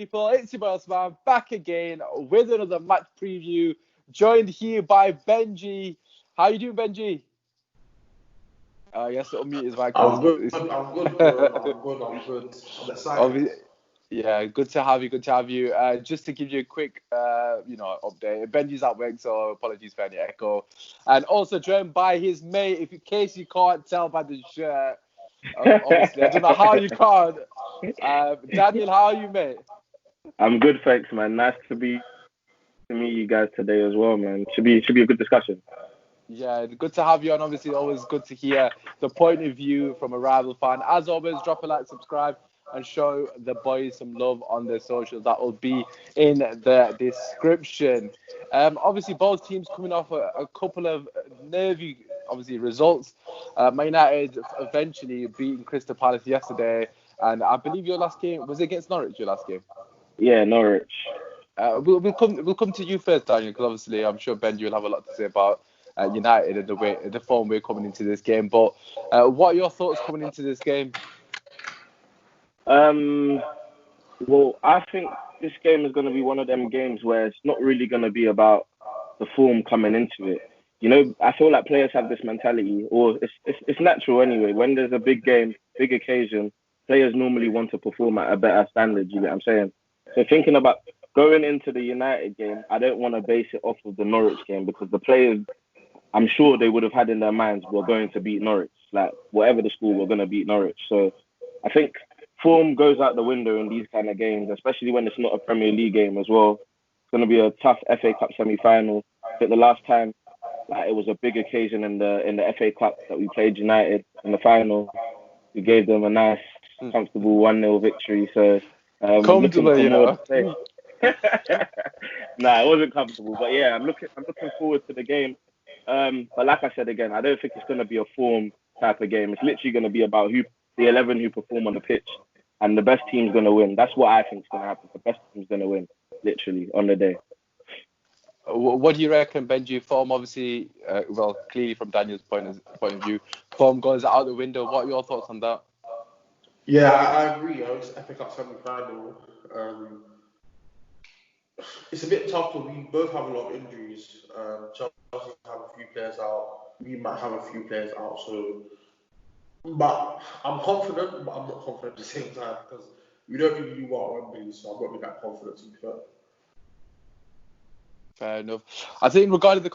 People, it's your boy Usmaan back again with another match preview, joined here by Benji. How you doing, Benji? Yes, unmute his mic. I'm good, bro. I'm good. I'm excited. Yeah, good to have you. Just to give you a quick, update. Benji's at work, so apologies for any echo. And also joined by his mate, in case you can't tell by the shirt. Obviously, I don't know how you can't. Daniel, how are you, mate? I'm good, thanks, man. Nice to meet you guys today as well, man. Should be a good discussion. Yeah, good to have you on. Obviously, always good to hear the point of view from a rival fan. As always, drop a like, subscribe, and show the boys some love on their socials. That will be in the description. Obviously, both teams coming off a couple of nervy, results. Man United eventually beating Crystal Palace yesterday, and I believe your last game was against Norwich. Your last game. Yeah, Norwich. We'll come to you first, Daniel, because obviously I'm sure Ben, you'll have a lot to say about United and the form we're coming into this game. But what are your thoughts coming into this game? Well, I think this game is going to be one of them games where it's not really going to be about the form coming into it. You know, I feel like players have this mentality, or it's natural anyway. When there's a big game, big occasion, players normally want to perform at a better standard. You know what I'm saying? So thinking about going into the United game, I don't want to base it off of the Norwich game because the players, I'm sure they would have had in their minds, we're going to beat Norwich. Like, whatever the score, we're going to beat Norwich. So I think form goes out the window in these kind of games, especially when it's not a Premier League game as well. It's going to be a tough FA Cup semi-final. I think the last time it was a big occasion in the FA Cup that we played United in the final. We gave them a nice, comfortable 1-0 victory. So comfortable, you know. Nah, it wasn't comfortable, but yeah, I'm looking forward to the game. But like I said again, I don't think it's going to be a form type of game. It's literally going to be about the 11 who perform on the pitch, and the best team's going to win. That's what I think is going to happen. The best team's going to win, literally, on the day. What do you reckon, Benji? Form, obviously, clearly from Daniel's point of view, form goes out the window. What are your thoughts on that? Yeah, I agree. It's FA Cup semi-final. It's a bit tough because we both have a lot of injuries. Chelsea have a few players out. We might have a few players out. So, but I'm confident, but I'm not confident at the same time because we don't really do well at Wembley, so I'm not really that confident to be fair. Fair enough. I think regarding the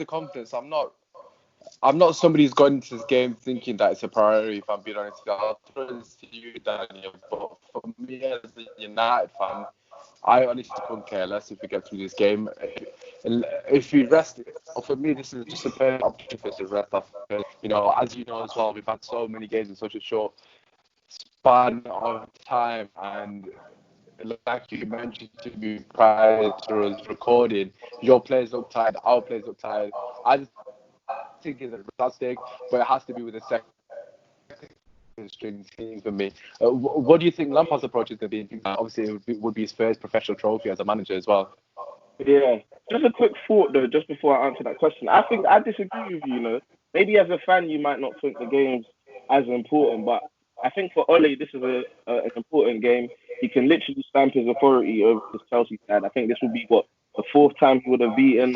confidence, I'm not somebody who's going into this game thinking that it's a priority. If I'm being honest, I'll throw this to you, Daniel. But for me as a United fan, I honestly couldn't care less if we get through this game. If we rest, for me, this is just a perfect opportunity for us to rest off. You know, as you know as well, we've had so many games in such a short span of time, and like you mentioned to me prior to us recording, your players look tired, our players look tired. I just think it's a fantastic, but it has to be with a second string team for me. What do you think Lampard's approach is going to be? Obviously, it would be his first professional trophy as a manager as well. Yeah, just a quick thought though, just before I answer that question. I think I disagree with you. You know, maybe as a fan you might not think the game's as important, but I think for Ole this is an important game. He can literally stamp his authority over his Chelsea side. I think this would be the fourth time he would have beaten.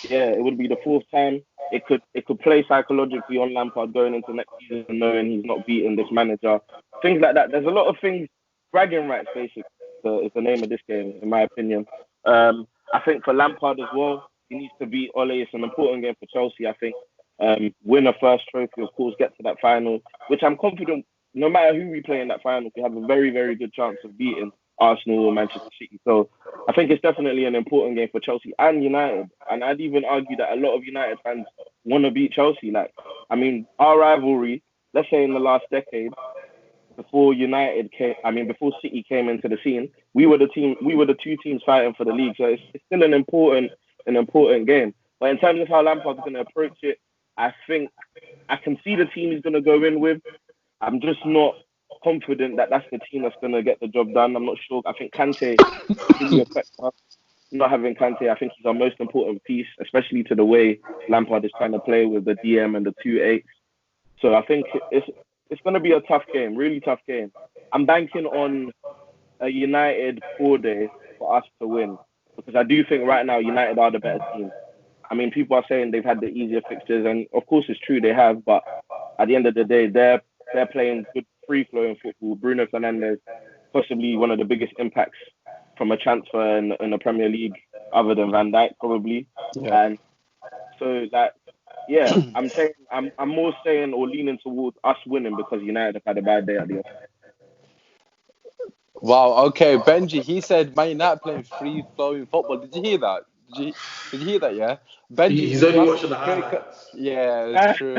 Yeah, it would be the fourth time. It could play psychologically on Lampard going into next season, knowing he's not beaten this manager. Things like that. There's a lot of things. Bragging rights, basically, is the name of this game, in my opinion. I think for Lampard as well, he needs to beat Ole. It's an important game for Chelsea, I think. Win a first trophy, of course, get to that final, which I'm confident, no matter who we play in that final, we have a very, very good chance of beating Arsenal or Manchester City. So I think it's definitely an important game for Chelsea and United. And I'd even argue that a lot of United fans want to beat Chelsea. Like, I mean, our rivalry, let's say in the last decade, before City came into the scene, we were the two teams fighting for the league. So it's still an important game. But in terms of how Lampard's going to approach it, I think I can see the team he's going to go in with. I'm just not confident that that's the team that's going to get the job done. I'm not sure. I think Kante really affects us. Not having Kante, I think he's our most important piece, especially to the way Lampard is trying to play with the DM and the 2-8. So I think it's going to be a tough game, really tough game. I'm banking on a United poor day for us to win, because I do think right now United are the better team. I mean, people are saying they've had the easier fixtures, and of course it's true they have. But at the end of the day, they're playing good free flowing football. Bruno Fernandes, possibly one of the biggest impacts from a transfer in the Premier League, other than Van Dijk probably. Yeah. And so that, yeah, I'm more saying or leaning towards us winning because United have had a bad day at the end. Wow. Okay, Benji. He said Man United playing free flowing football. Did you hear that? Did you hear that? Yeah. Benji's He's been only massive watching the critic. highlights. Yeah, it's true.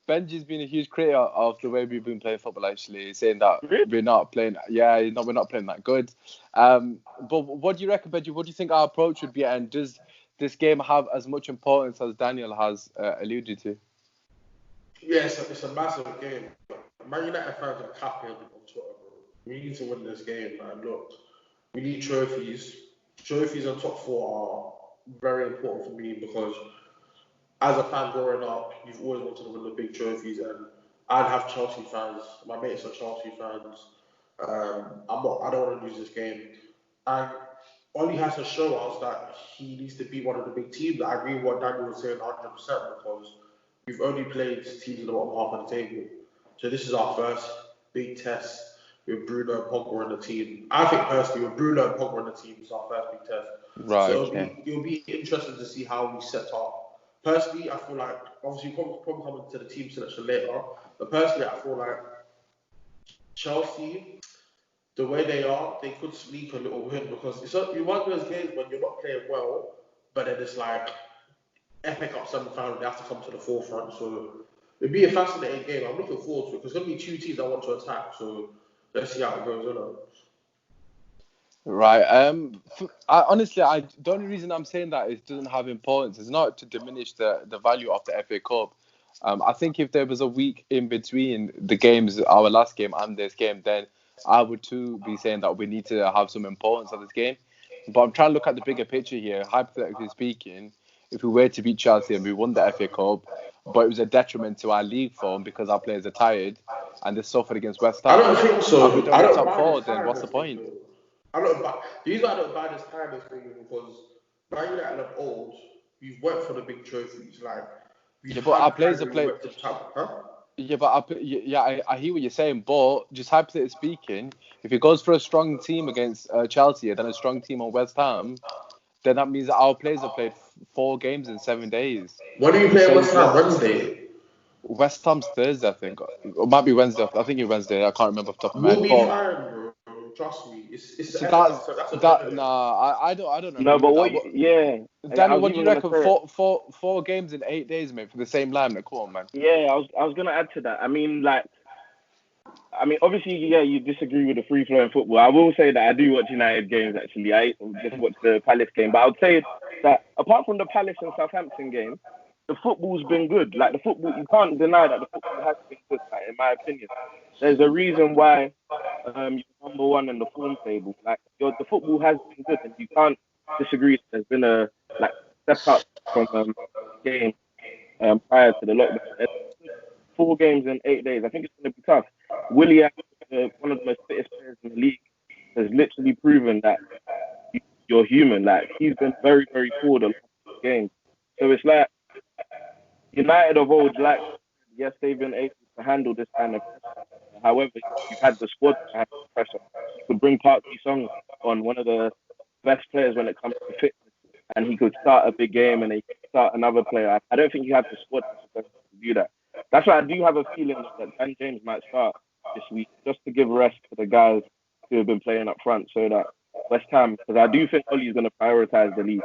Benji's been a huge critic of the way we've been playing football. Actually, saying that Really? we're not playing. Yeah, no, we're not playing that good. But what do you reckon, Benji? What do you think our approach would be? And does this game have as much importance as Daniel has alluded to? Yeah, it's a massive game. Man United fans are capping on Twitter, bro. We need to win this game, man. Look, we need trophies. Trophies and top four are very important for me because as a fan growing up, you've always wanted to win the big trophies, and I'd have Chelsea fans. My mates are Chelsea fans. I don't want to lose this game, and Oli has to show us that he needs to be one of the big teams. I agree with what Daniel was saying 100% because we've only played teams in the bottom half of the table. So this is our first big test with Bruno and Pogba on the team. I think personally with Bruno and Pogba on the team, it's our first big test. Right. So Okay. it'll be interesting to see how we set up. Personally, I feel like obviously we'll probably come into the team selection later. But personally, I feel like Chelsea, the way they are, they could sneak a little win because you want those games when you're not playing well, but then it's like FA Cup semi-final, they have to come to the forefront. So it'd be a fascinating game. I'm looking forward to it because there's going to be two teams that want to attack. So let's see how it goes. Right. Honestly, the only reason I'm saying that it doesn't have importance. It's not to diminish the value of the FA Cup. I think if there was a week in between the games, our last game and this game, then I would too be saying that we need to have some importance of this game. But I'm trying to look at the bigger picture here. Hypothetically speaking, if we were to beat Chelsea and we won the FA Cup, but it was a detriment to our league form because our players are tired and they suffered against West I Ham, don't think so. and we don't I get don't top buy four, this then what's the tiredness point? thing, though. I don't buy. The reason I don't buy this tiredness thing is because Man United of old, we've worked for the big trophies. Like we've Yeah, but our had players are Premier playing. League to top, huh? Yeah, but I hear what you're saying. But just hypothetically speaking, if it goes for a strong team against Chelsea and then a strong team on West Ham, then that means that our players have played 4 games in 7 days. When are you playing So West Ham? Wednesday. West Ham's Thursday, I think. It might be Wednesday. I think it's Wednesday. I can't remember off the top of my We'll head. be But fine, bro. Trust me. It's so the FA Cup, so that's a Premier League. I don't No, agree but with that. I Daniel, was what do you even gonna reckon? say. Four games in 8 days, mate, for the same line. Come on, man. Yeah, I was gonna add to that. I mean, obviously, yeah, you disagree with the free flowing football. I will say that I do watch United games. Actually, I just watched the Palace game, but I would say that apart from the Palace and Southampton game, the football's been good. Like the football, you can't deny that the football has been good. Like, in my opinion, there's a reason why you're number one in the form table. Like the football has been good, and you can't disagree. There's been a step up from game prior to the lockdown. 4 games in 8 days. I think it's going to be tough. Willian, one of the most fittest players in the league, has literally proven that you're human. Like he's been very, very poor the last 2 games. So it's like United of old, yes, they've been able to handle this kind of pressure. However, you've had the squad to handle pressure. You could bring Park Ji-sung on, one of the best players when it comes to fitness, and he could start a big game and he could start another player. I don't think you have the squad to do that. That's why I do have a feeling that Dan James might start this week, just to give rest to the guys who have been playing up front, so that West Ham, because I do think Ollie's going to prioritise the league.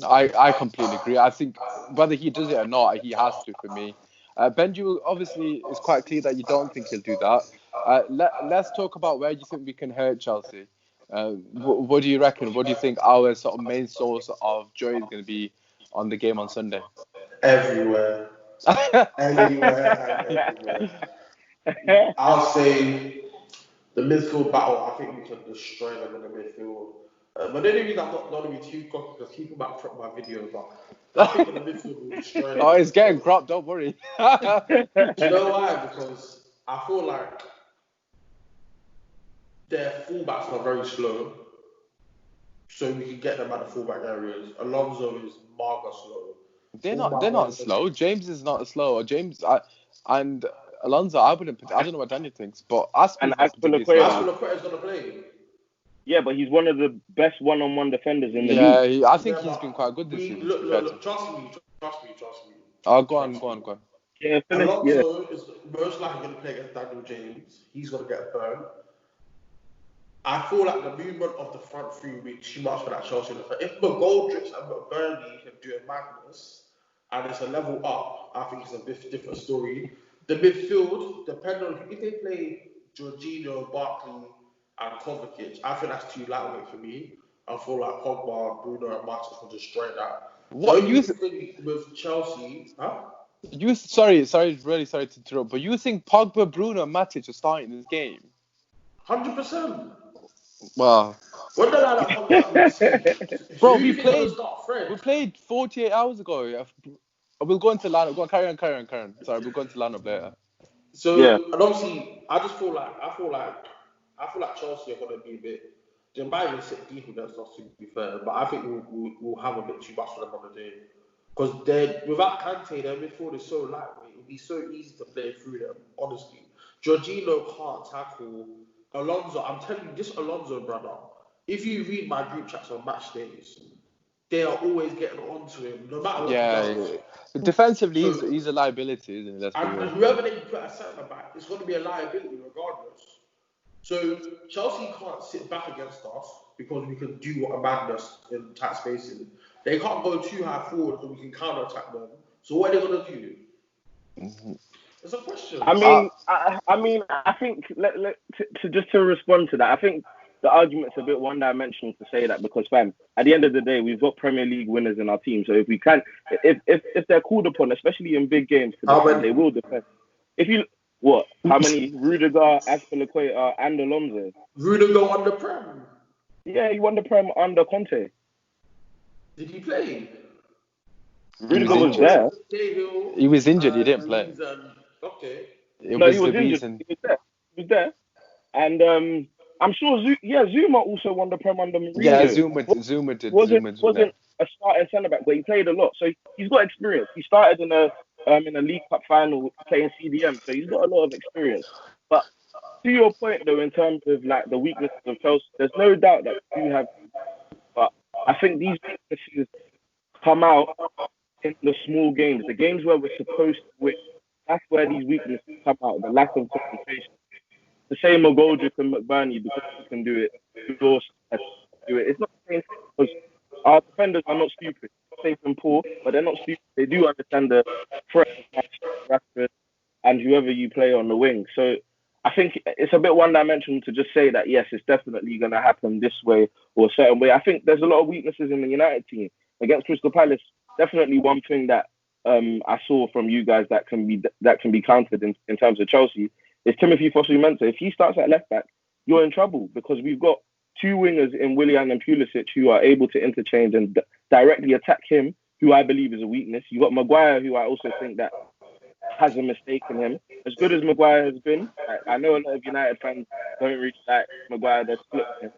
I completely agree. I think whether he does it or not, he has to for me. Benji, obviously, it's quite clear that you don't think he'll do that. Let's talk about where you think we can hurt Chelsea. What do you reckon? What do you think our sort of main source of joy is going to be on the game on Sunday? Everywhere. Anywhere and everywhere. I'll say the midfield battle, I think we can destroy them in the midfield. But the only reason I'm not going to be too cocky because people might front my videos, but I think in the midfield we'll destroy them. Oh, it's getting cropped, don't worry. Do you know why? Because I feel like their fullbacks are very slow, so we can get them at the fullback areas. Alonso is mega slow. They're not slow. James is not slow. And Alonso, I don't know what Daniel thinks, but And Aspen's not particularly Azpilicueta, slow. Azpilicueta is gonna play. yeah, but he's one of the best one-on-one defenders in the Yeah, league. I think Yeah, he's but been quite good this we season. To look, be look, fair to look. him. Trust me. Oh, go on. Yeah, finish. Yeah, Alonso is most likely going to play against Daniel James. He's going to get burned. I feel like the movement of the front three will be too much for that Chelsea defense. If McGoldrick and McBurney can do a madness and it's a level up, I think it's a bit different story. The midfield, depending on if they play Jorginho, Barkley, and Kovacic, I think that's too lightweight for me. I feel like Pogba, Bruno, and Martins will destroy that. The What only thing with Chelsea, sorry, really sorry to interrupt, but you think Pogba, Bruno, and Matic are starting this game? 100%. Wow. When the lineup comes out, we'll see. Bro, Who do you think going to start? Fred? we played 48 hours ago. Yeah. We'll go into lineup. Go on, carry on. Sorry, we'll go into lineup later. So, Yeah. and obviously, I feel like Chelsea are going to be a bit. They might even sit deep against us, to be fair, but I think we'll have a bit too much for them on the day. Because without Kante, their midfield is so lightweight. It'll be so easy to play through them, honestly. Jorginho can't tackle. Alonso, I'm telling you, this Alonso brother, if you read my group chats on match days, they are always getting onto him, no matter what he does. Yeah. Defensively, So, he's a liability, isn't he? Let's be and real. whoever they put as centre back, it's going to be a liability regardless. So Chelsea can't sit back against us because we can do what a madness in tight spaces. They can't go too high forward because we can counter attack them. So what are they going to do? It's a question. I mean, I think to respond to that, I think the argument's a bit one-dimensional to say that because, fam, at the end of the day, we've got Premier League winners in our team. So if they're called upon, especially in big games, to defend, they will defend. How many? Rudiger, Azpilicueta, and Alonso. Rudiger won the Prem. Yeah, he won the Prem under Conte. Did he play? Rudiger was there. He was injured. He didn't play. Okay. He was injured. He was there. And I'm sure Zuma also won the Prem under Mourinho. Yeah, Zuma did. Wasn't a starting centre back, but he played a lot, so he's got experience. He started in a League Cup final playing CDM, so he's got a lot of experience. But to your point, though, in terms of like the weaknesses of Chelsea, there's no doubt that we do have. But I think these weaknesses come out in the small games, the games where we're supposed to win. That's where these weaknesses come out. The lack of concentration. The same McGoldrick and McBurney, because we can do it, we also have to do it. It's not the same thing because our defenders are not stupid. They're safe and poor, but they're not stupid. They do understand the threat of Rashford and whoever you play on the wing. So I think it's a bit one-dimensional to just say that, yes, it's definitely going to happen this way or a certain way. I think there's a lot of weaknesses in the United team. Against Crystal Palace, definitely one thing that I saw from you guys that can be counted in terms of Chelsea is Timothy Fosu-Mensah. If he starts at left back, you're in trouble because we've got two wingers in Willian and Pulisic who are able to interchange and directly attack him, who I believe is a weakness. You've got Maguire, who I also think that has a mistake in him. As good as Maguire has been, I know a lot of United fans don't really like Maguire. They're split on him.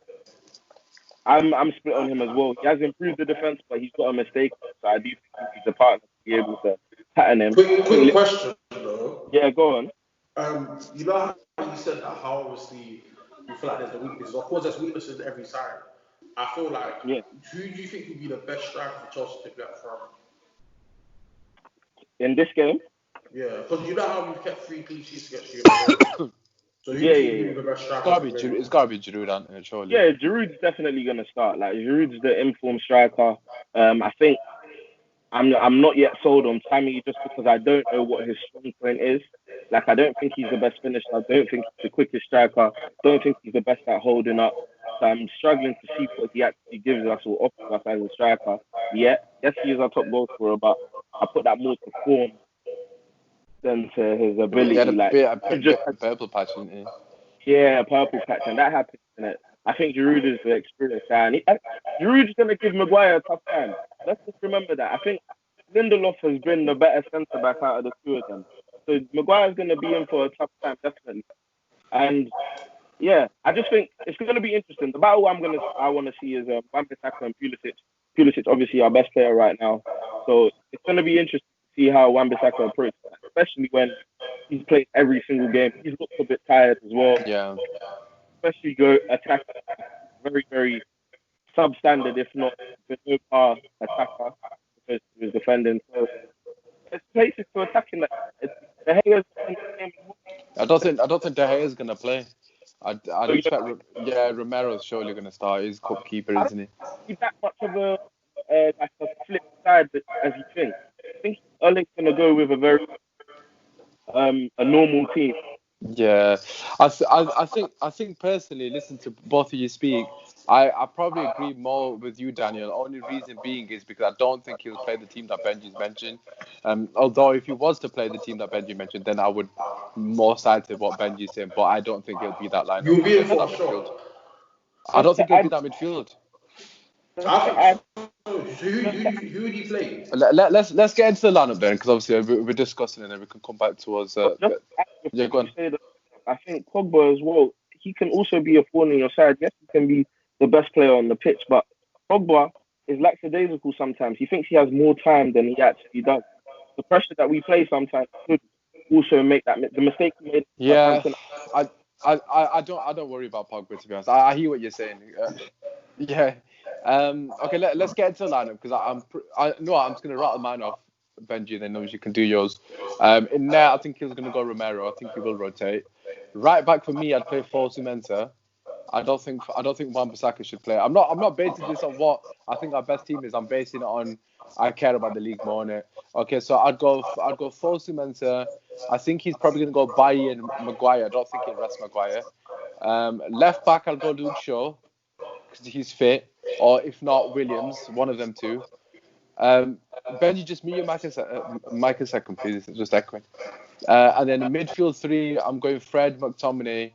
I'm split on him as well. He has improved the defense, but he's got a mistake. So I do think he's a partner to be able to pattern him. Quick question, though. Yeah, go on. You know how you said that, how obviously you feel like there's a weakness. Of course, there's weaknesses every side. I feel like, who do you think would be the best striker for Chelsea to get from? In this game? Yeah, because you know how we've kept 3 clean sheets against you. So who do you think would be the best striker? It's got to be Giroud, surely. Yeah, Giroud's definitely going to start. Like, Giroud's the informed striker. I think I'm not yet sold on Tammy just because I don't know what his strong point is. Like, I don't think he's the best finisher. I don't think he's the quickest striker. I don't think he's the best at holding up. So I'm struggling to see what he actually gives us or offers us as a striker. Yeah, yes, he is our top goal scorer, but I put that more to form than to his ability. Purple patch, isn't he? Yeah, purple patch, and that happens, isn't it? I think Giroud is the experienced guy. And Giroud's going to give Maguire a tough time. Let's just remember that. I think Lindelof has been the better centre-back out of the two of them. So Maguire's going to be in for a tough time, definitely. And Yeah, I just think it's going to be interesting. The battle I want to see is Wan-Bissaka and Pulisic. Pulisic, obviously our best player right now, so it's going to be interesting to see how Wan-Bissaka approaches that, especially when he's played every single game. He's looked a bit tired as well, Yeah. especially go attack very very substandard, if not below par attacker because he was defending. So there's places to attack in that. The Hayes in the game as well. I don't think De Gea is gonna play. I'd So you expect. Romero's surely gonna start. He's cup keeper, I don't isn't he? see that much of a like a flip side as you think. I think Erling's gonna go with a very a normal team. Yeah, I think personally, listen to both of you speak. I probably agree more with you, Daniel. Only reason being is because I don't think he'll play the team that Benji's mentioned. Although if he was to play the team that Benji mentioned, then I would more side to what Benji's saying. But I don't think he'll be that lineup You'll be in against for that a midfield. shock. I don't Just think to he'll be add, that midfield. just I to think add, so. So who would he play? Let's get into the lineup then, because obviously we're discussing it, and then we can come back towards. just to add Yeah, before go you on. say that, I think Pogba as well. He can also be a pawn on your side. Yes, he can be the best player on the pitch, but Pogba is lackadaisical sometimes. He thinks he has more time than he actually does. The pressure that we play sometimes could also make the mistake he made Yeah, Southampton. I, I don't worry about Pogba, to be honest. I hear what you're saying. Yeah. Okay. Let's get into the lineup because I'm just gonna rattle mine off, Benji. Then knows you can do yours. In there, I think he's gonna go Romero. I think he will rotate. Right back for me, I'd play Fosu Mensah. I don't think Wan-Bissaka should play. I'm not basing this on what I think our best team is. I'm basing it on I care about the league more on it. Okay, so I'd go Fosu Mensah. I think he's probably gonna go Bailly and Maguire. I don't think he'll rest Maguire. Left back, I'll go Luke Shaw because he's fit, or if not Williams, one of them two. Benji, just me and Mike a second, please. It's just echoing. And then in midfield three, I'm going Fred, McTominay,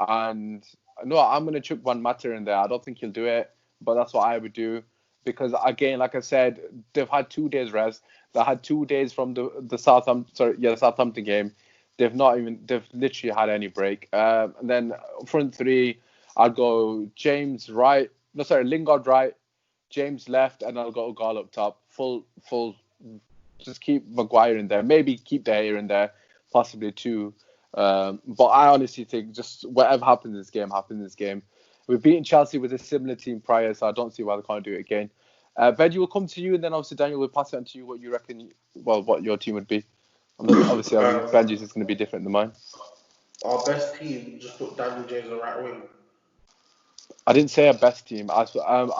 and no, I'm going to chuck Juan Mata in there. I don't think he'll do it, but that's what I would do because again, like I said, they've had 2 days rest. They had 2 days from the Southampton game. They've literally had any break. And then front three, I'd go Lingard right, James left, and I'll go Gall up top. Full. Just keep Maguire in there. Maybe keep De Gea in there, possibly two. But I honestly think just whatever happens in this game, happens in this game. We've beaten Chelsea with a similar team prior, so I don't see why they can't do it again. Benji, will come to you, and then obviously Daniel will pass it on to you what you reckon, what your team would be. Obviously, Benji's is going to be different than mine. Our best team just put Daniel James on the right wing. I didn't say a best team. I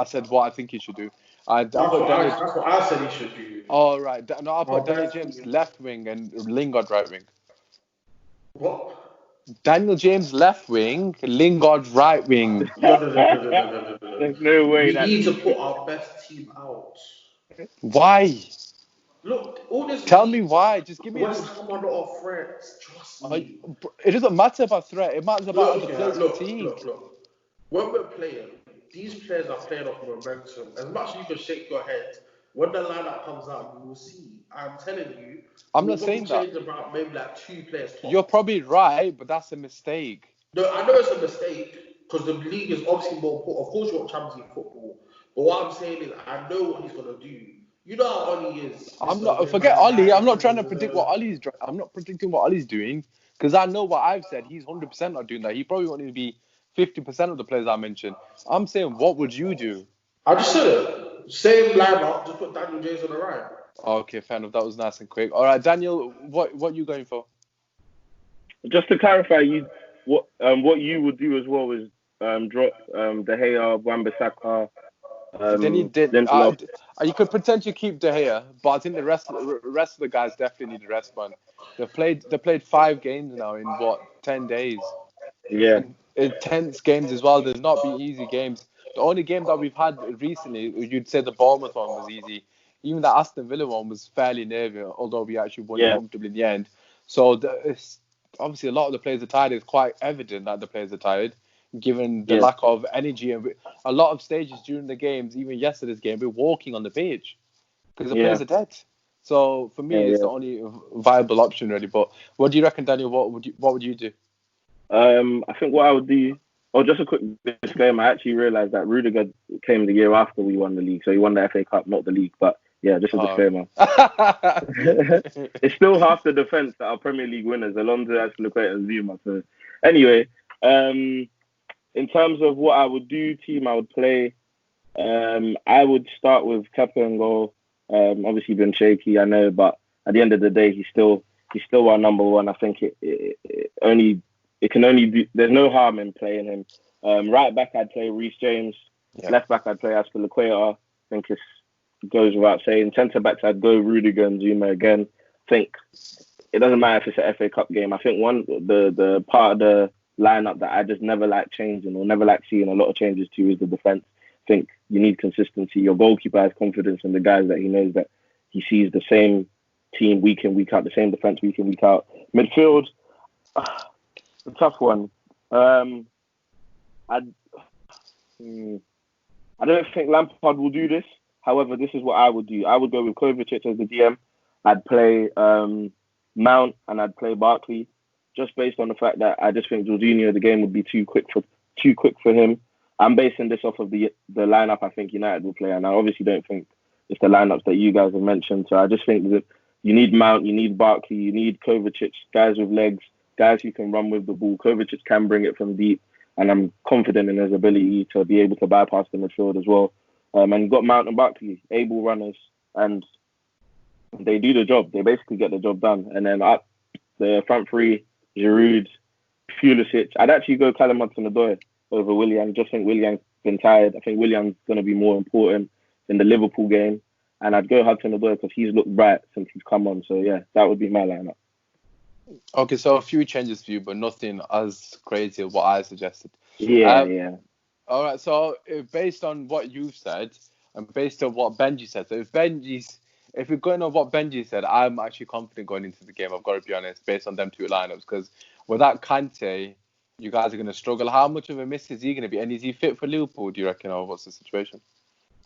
said what I think he should do. That's what I said he should do. Oh, right. No, I'll put Our Daniel best James team. left wing and Lingard right wing. What? Daniel James left wing, Lingard right wing. No. There's no way We that need to put our best team out. Why? Look, all this. Tell me why. Just give me. West Ham are not our friends. Trust me. It doesn't matter about threat. It matters about the players fatigue. Look. When we're playing, these players are playing off momentum. As much as you can shake your head, when the lineup comes out, you will see. I'm telling you. I'm not saying that. Change about maybe like 2 players. Top. You're probably right, but that's a mistake. No, I know it's a mistake because the league is obviously more important. Of course, you want Champions League football, but what I'm saying is, I know what he's gonna do. You know how Ollie is. Forget Ollie. I'm not trying to predict what Ollie's. I'm not predicting what Ollie's doing because I know what I've said. He's 100% not doing that. He probably won't even be 50% of the players I mentioned. I'm saying, what would you do? I just said it. Same lineup, just put Daniel James on the right. Okay, fair enough. That was nice and quick. All right, Daniel, what are you going for? Just to clarify, what you would do as well is drop De Gea, Wan-Bissaka. Then he did. You could potentially keep De Gea, but I think the rest of the guys definitely need a rest, man. They played 5 games now in 10 days. Yeah. Intense games as well. They've not been easy games. The only game that we've had recently, you'd say the Bournemouth one was easy. Even the Aston Villa one was fairly nervy, although we actually won comfortably in the end. So it's obviously a lot of the players are tired. It's quite evident that the players are tired, given the lack of energy. And a lot of stages during the games, even yesterday's game, we're walking on the pitch because the players are dead. So for me, it's the only viable option really. But what do you reckon, Daniel? What would you do? I think what I would do, just a quick disclaimer. I actually realised that Rudiger came the year after we won the league, so he won the FA Cup, not the league. But yeah, just a disclaimer. It's still half the defence that are Premier League winners, Alonso, Azpilicueta, and Zuma. So anyway, in terms of what I would do, team I would play, I would start with Kepa in goal. Obviously been shaky, I know, but at the end of the day, he's still our number one. I think it can only be, there's no harm in playing him. Right back, I'd play Reece James. Yeah. Left back, I'd play Azpilicueta. I think it goes without saying. Centre backs, I'd go Rudiger and Zuma again. I think it doesn't matter if it's an FA Cup game. I think the part of the lineup that I just never like changing or never like seeing a lot of changes to is the defence. I think you need consistency. Your goalkeeper has confidence in the guys that he knows that he sees the same team week in, week out, the same defence week in, week out. Midfield, a tough one. I don't think Lampard will do this. However, this is what I would do. I would go with Kovacic as the DM. I'd play Mount and I'd play Barkley, just based on the fact that I just think Jorginho, the game would be too quick for him. I'm basing this off of the lineup I think United will play, and I obviously don't think it's the lineups that you guys have mentioned. So I just think that you need Mount, you need Barkley, you need Kovacic, guys with legs, guys who can run with the ball. Kovacic can bring it from deep, and I'm confident in his ability to be able to bypass the midfield as well. And you've got Mount and Barkley, able runners, and they do the job. They basically get the job done. And then up the front three, Giroud, Pulisic. I'd actually go Callum Hudson-Odoi over Willian. Just think Willian's been tired. I think Willian's going to be more important in the Liverpool game. And I'd go Hudson-Odoi because he's looked bright since he's come on. So, yeah, that would be my lineup. Okay, so a few changes for you, but nothing as crazy as what I suggested. Yeah. All right, so based on what you've said and based on what Benji said, so if we're going on what Benji said, I'm actually confident going into the game, I've got to be honest, based on them two lineups, because without Kante, you guys are going to struggle. How much of a miss is he going to be? And is he fit for Liverpool, do you reckon, or what's the situation?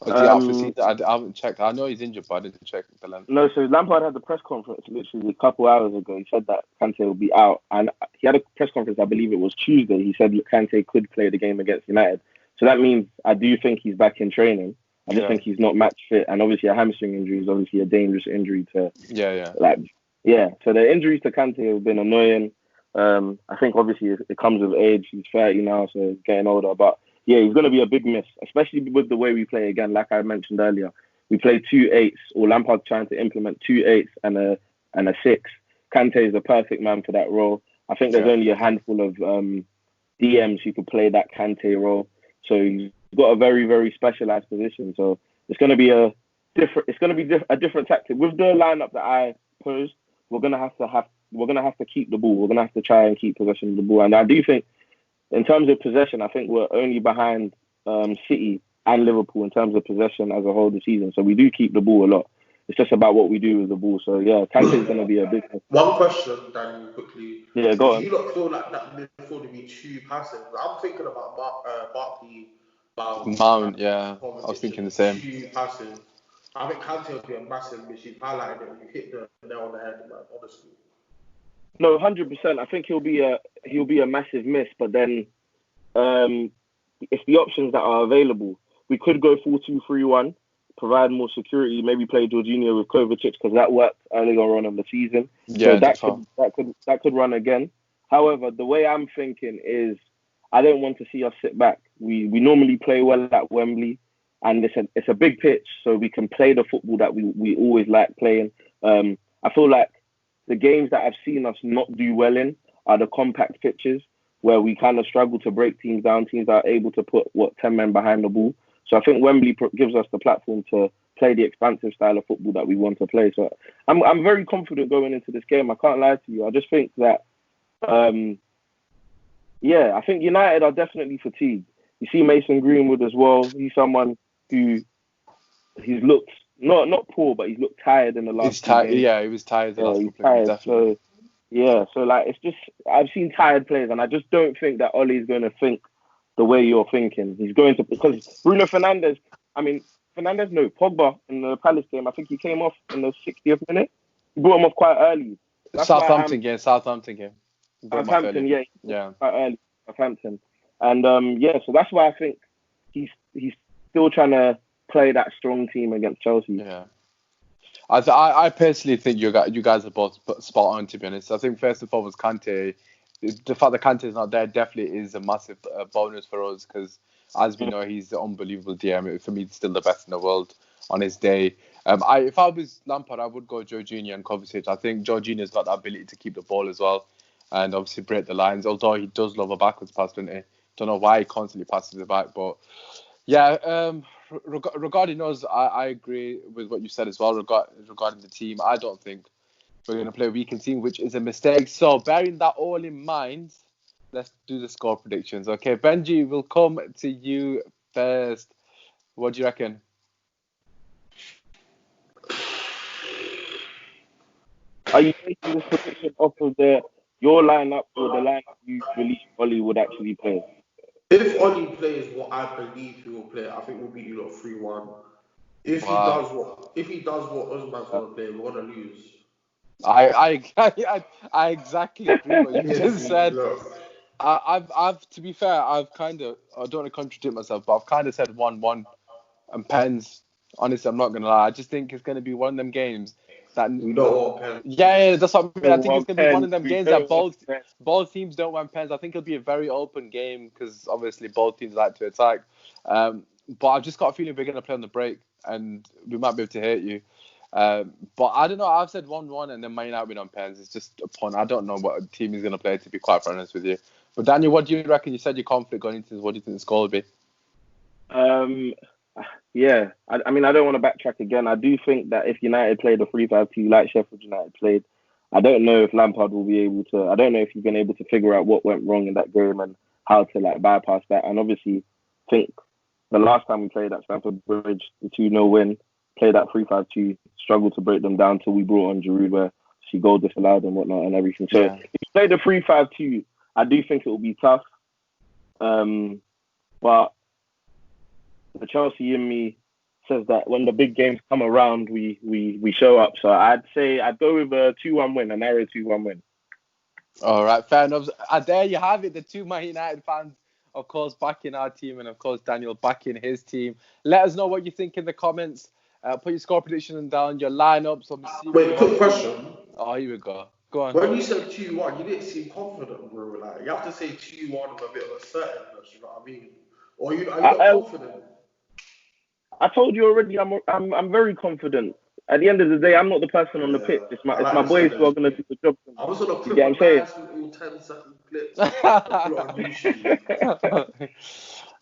Or is he out for season? I haven't checked. I know he's injured, but I didn't check the length. No, so Lampard had the press conference literally a couple hours ago. He said that Kante will be out. And he had a press conference, I believe it was Tuesday. He said Kante could play the game against United. So that means I do think he's back in training. I just think he's not match fit. And obviously a hamstring injury is obviously a dangerous injury to... So the injuries to Kante have been annoying. I think obviously it comes with age. He's 30 now, so he's getting older. But yeah, he's going to be a big miss, especially with the way we play again. Like I mentioned earlier, we play 2 8s, or Lampard's trying to implement 2 8s and a 6. Kante is the perfect man for that role. I think there's only a handful of DMs who could play that Kante role. So he's got a very, very specialized position. So it's going to be a different tactic with the lineup that I posed. We're going to have to keep the ball. We're going to have to try and keep possession of the ball. And I do think, in terms of possession, I think we're only behind City and Liverpool in terms of possession as a whole this season. So we do keep the ball a lot. It's just about what we do with the ball. So yeah, Kante is going to be a big thing. One question, Daniel, quickly. Yeah, go on. Do you not feel like that midfield to be too passive? I'm thinking about Barkley, Mount, yeah. I was thinking the same. Too passive. I think Kante will be a massive miss. You've highlighted it. You hit the nail on the head, man, honestly. No, 100%. I think he'll be a massive miss. But then, if the options that are available, we could go 4-2-3-1, provide more security. Maybe play Jorginho with Kovacic because that worked earlier on in the season. Yeah, so that could run again. However, the way I'm thinking is, I don't want to see us sit back. We normally play well at Wembley, and it's a big pitch, so we can play the football that we always like playing. I feel like the games that I've seen us not do well in are the compact pitches where we kind of struggle to break teams down. Teams are able to put 10 men behind the ball. So I think Wembley gives us the platform to play the expansive style of football that we want to play. So I'm very confident going into this game. I can't lie to you. I just think that, I think United are definitely fatigued. You see Mason Greenwood as well. He's someone he's looked not poor, but he's looked tired in the last few games. Yeah, he was tired the last couple of games, definitely. So like it's just, I've seen tired players, and I just don't think that Ole's going to think the way you're thinking. He's going to, because Pogba in the Palace game, I think he came off in the 60th minute. He brought him off quite early. Southampton game. Southampton, yeah. Quite early, Southampton. And so that's why I think he's still trying to play that strong team against Chelsea. Yeah. I personally think you guys are both spot on, to be honest. I think first and foremost, Kante, the fact that Kante is not there definitely is a massive bonus for us because, as we know, he's an unbelievable DM. For me, he's still the best in the world on his day. If I was Lampard, I would go Jorginho and Kovacic. I think Jorginho's got the ability to keep the ball as well and obviously break the lines, although he does love a backwards pass, doesn't he? Don't know why he constantly passes it back, but yeah, regarding us, I agree with what you said as well regarding the team. I don't think we're going to play a weakened team, which is a mistake. So bearing that all in mind, let's do the score predictions. Okay, Benji, we'll come to you first. What do you reckon? Are you taking this prediction off of your lineup or the lineup you believe Oli would actually play? If Oli plays what I believe he will play, I think we'll beat you lot 3-1. If he does what Usman's gonna play, we're gonna lose. I exactly agree with what you just said. Look. I've to be fair, I don't want to contradict myself, but I've kind of said 1-1 and pens. Honestly, I'm not gonna lie. I just think it's gonna be one of them games that we don't want pens. Yeah, that's what I mean. I think it's gonna be one of them We games don't that both teams don't want pens. I think it'll be a very open game because obviously both teams like to attack. But I've just got a feeling we're gonna play on the break and we might be able to hit you. But I don't know. I've said 1-1 and then Man United win on pens. It's just a punt. I don't know what team he's gonna play, to be quite honest with you. But Daniel, what do you reckon? You said you're confident going into this. What do you think the score will be? Yeah, I mean, I don't want to backtrack again. I do think that if United played a 3-5-2 like Sheffield United played, I don't know if Lampard will be able to. I don't know if he's been able to figure out what went wrong in that game and how to bypass that. And obviously, I think the last time we played at Stamford Bridge, the 2-0 win, played that 3-5-2, struggled to break them down till we brought on Giroud, where she goal disallowed and whatnot and everything. So if you play the 3-5-2, I do think it will be tough. But the Chelsea in me says that when the big games come around, we show up. So I'd go with a 2-1 win, a narrow 2-1 win. All right, fair enough. There you have it. The two Man United fans, of course, backing our team, and of course Daniel backing his team. Let us know what you think in the comments. Put your score prediction down, your lineups. Wait, quick question. Oh, here we go. Go on. When you said 2-1, you didn't seem confident, bro. Like, you have to say 2-1 with a bit of assertiveness. You know what I mean? Or are you not confident? I told you already. I'm very confident. At the end of the day, I'm not the person on the pitch. It's my boys who are gonna do the job. I was gonna clip a nice little 10-second clip on YouTube.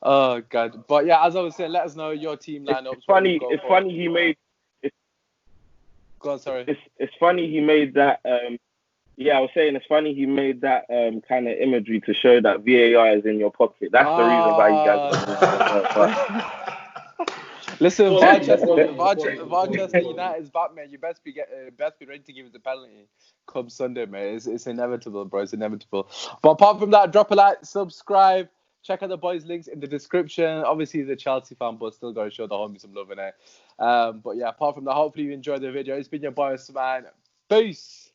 Oh God! But yeah, as I was saying, let us know your team lineups. It's funny. He made. Go on, sorry. It's funny he made that. I was saying it's funny he made that kind of imagery to show that VAR is in your pocket. That's the reason why you guys. Listen, Manchester United's back, man. You best be ready to give us a penalty come Sunday, mate. It's inevitable, bro. It's inevitable. But apart from that, drop a like, subscribe, check out the boys' links in the description. Obviously, he's a Chelsea fan, but still got to show the homies some love in it. But yeah, apart from that, hopefully you enjoyed the video. It's been your boy Usmaan. Peace.